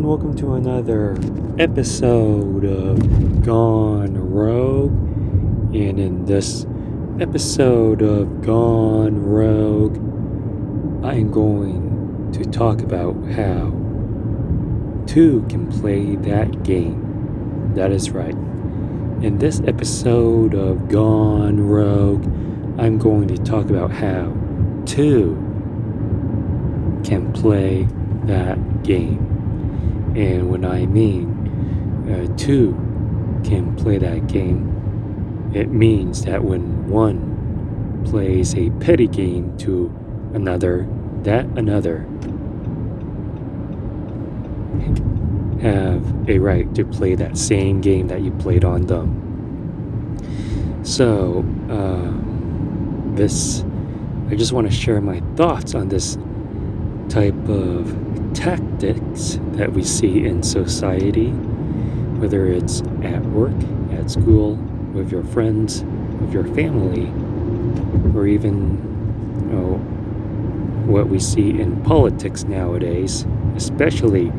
welcome to another episode of Gone Rogue. And in this episode of Gone Rogue, I'm going to talk about how two can play that game. That is right. In this episode of Gone Rogue, I'm going to talk about how two can play that game. And when I mean two can play that game, it means that when one plays a petty game to another, that another have a right to play that same game that you played on them. So, I just want to share my thoughts on this type of tactics that we see in society, whether it's at work, at school, with your friends, with your family, or even what we see in politics nowadays, especially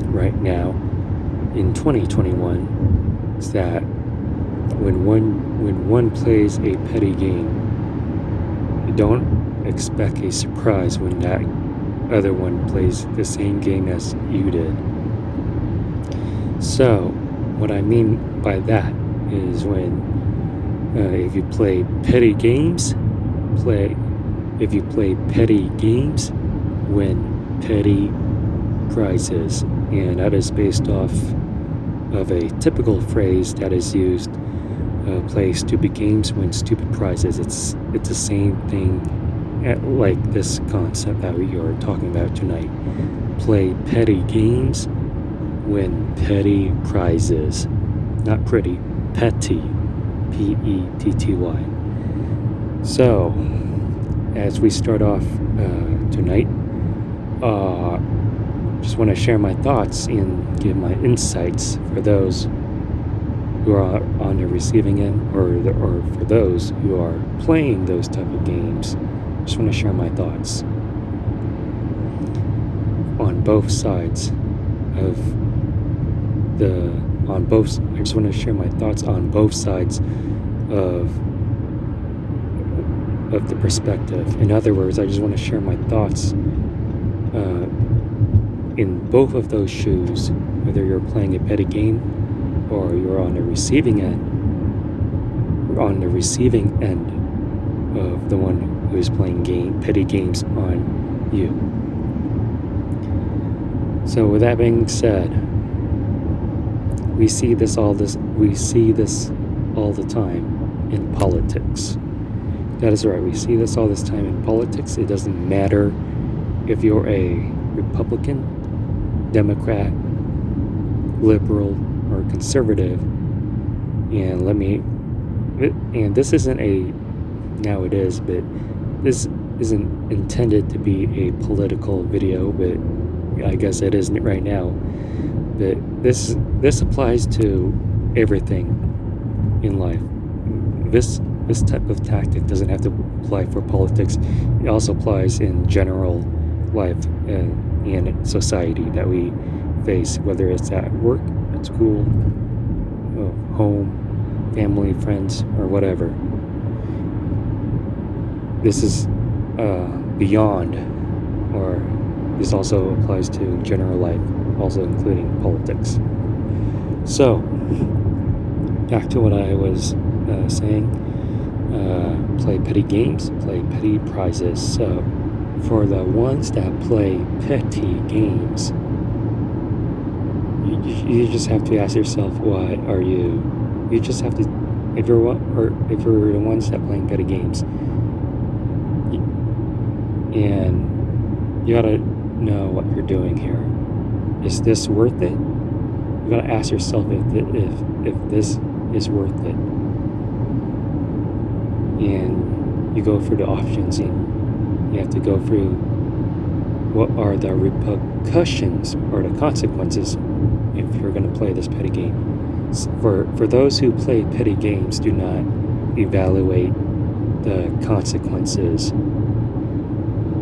right now in 2021, is that when one plays a petty game, you don't expect a surprise when that other one plays the same game as you did. So, what I mean by that is when if you play petty games, win petty prizes, and that is based off of a typical phrase that is used: play stupid games, win stupid prizes. It's the same thing like this concept that we are talking about tonight. Play petty games, win petty prizes. Not pretty, petty. Petty. So, as we start off tonight, just want to share my thoughts and give my insights for those who are on the receiving end, or for those who are playing those type of games. Just want to share my thoughts on both sides of I just want to share my thoughts on both sides of the perspective. In other words, I just want to share my thoughts in both of those shoes, whether you're playing a petty game or you're on the receiving end. Of the one who is playing petty games on you. So with that being said, we see this all the time in politics. That is right, we see this all this time in politics. It doesn't matter if you're a Republican, Democrat, liberal, or conservative. And this isn't now it is, but this isn't intended to be a political video, but I guess it isn't right now. But this applies to everything in life. This type of tactic doesn't have to apply for politics. It also applies in general life and society that we face, whether it's at work, at school, home, family, friends, or whatever. This is beyond, or this also applies to general life, also including politics. So, back to what I was saying. Play petty games, play petty prizes. So, for the ones that play petty games, you just have to ask yourself, why are you? You just have to, if you're the ones that playing petty games, and you gotta know what you're doing here. Is this worth it? You gotta ask yourself if this is worth it. And you go through the options, and you have to go through what are the repercussions or the consequences if you're gonna play this petty game. For those who play petty games, do not evaluate the consequences,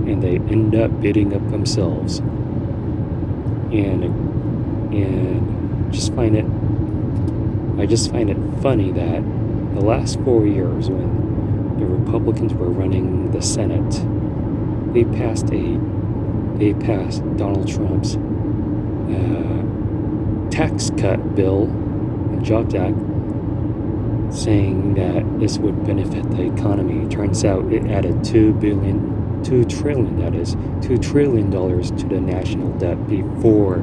and they end up beating up themselves. and I just find it funny that the last 4 years, when the Republicans were running the Senate, they passed Donald Trump's tax cut bill, the Jobs Act, saying that this would benefit the economy. It turns out it added $2 trillion to the national debt before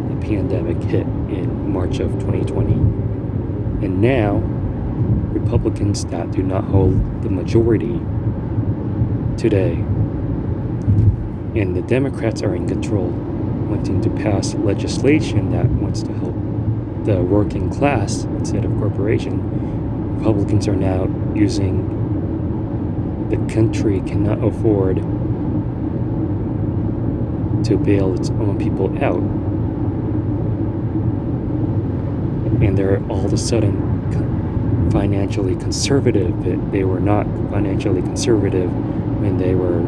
the pandemic hit in March of 2020. And now, Republicans that do not hold the majority today, and the Democrats are in control, wanting to pass legislation that wants to help the working class instead of corporation. Republicans are now using the country cannot afford to bail its own people out. And they're all of a sudden financially conservative, but they were not financially conservative when they were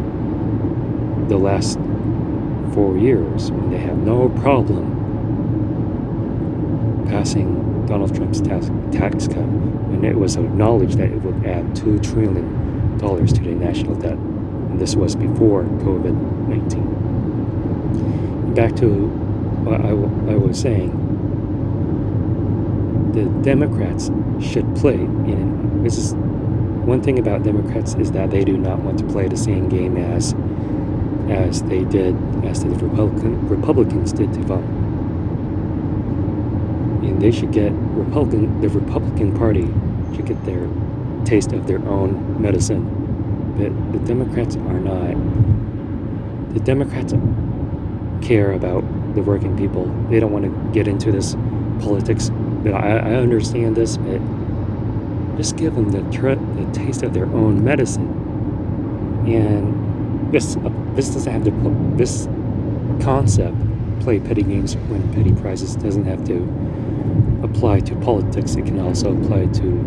the last 4 years, when they have no problem passing Donald Trump's tax cut, when it was acknowledged that it would add $2 trillion to the national debt. And this was before COVID-19. Back to what I was saying, the Democrats should play, and this is one thing about Democrats, is that they do not want to play the same game as the Republicans did to them. And they should get the Republican Party should get their taste of their own medicine. But the Democrats are not. The Democrats care about the working people. They don't want to get into this politics. But I understand this, but just give them the taste of their own medicine. And this doesn't have to. This concept, play petty games, win petty prizes, doesn't have to apply to politics. It can also apply to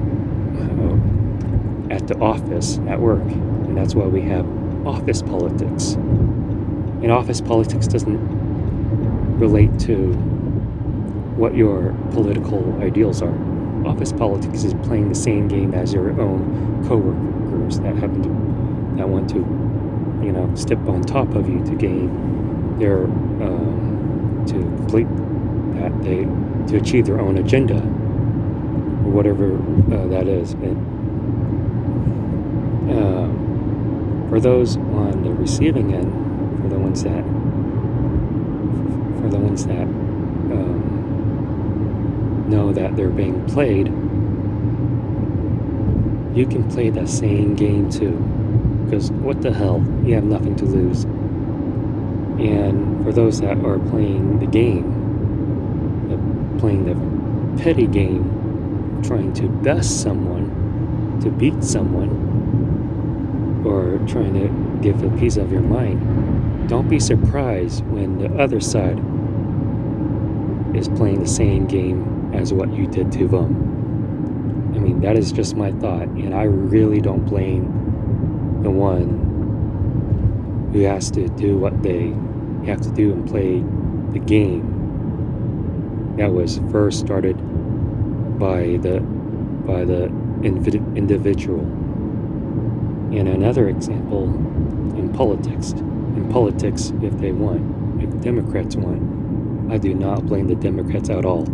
at the office, at work, and that's why we have office politics. And office politics doesn't relate to what your political ideals are. Office politics is playing the same game as your own coworkers that want to, step on top of you to gain their to complete that to achieve their own agenda or whatever that is. But for those on the receiving end, for the ones that know that they're being played, you can play the same game too, because what the hell, you have nothing to lose. And for those that are playing the game, playing the petty game, trying to best someone, to beat someone, or trying to give a piece of your mind, don't be surprised when the other side is playing the same game as what you did to them. I mean, that is just my thought, and I really don't blame the one who has to do what they have to do and play the game that was first started by the individual. And another example, in politics, if Democrats won, I do not blame the Democrats at all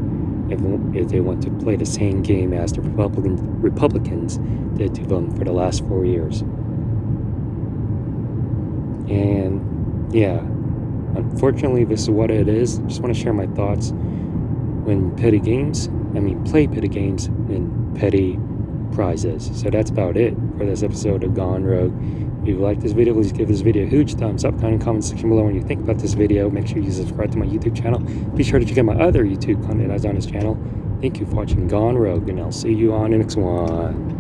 if they want to play the same game as the Republicans did to them for the last 4 years. And yeah, unfortunately, this is what it is. Just want to share my thoughts. When play petty games and petty prizes. So that's about it for this episode of Gone Rogue. If you like this video, please give this video a huge thumbs up. Comment section below when you think about this video. Make sure you subscribe to my YouTube channel. Be sure to check out my other YouTube content that's on this channel. Thank you for watching Gone Rogue, and I'll see you on the next one.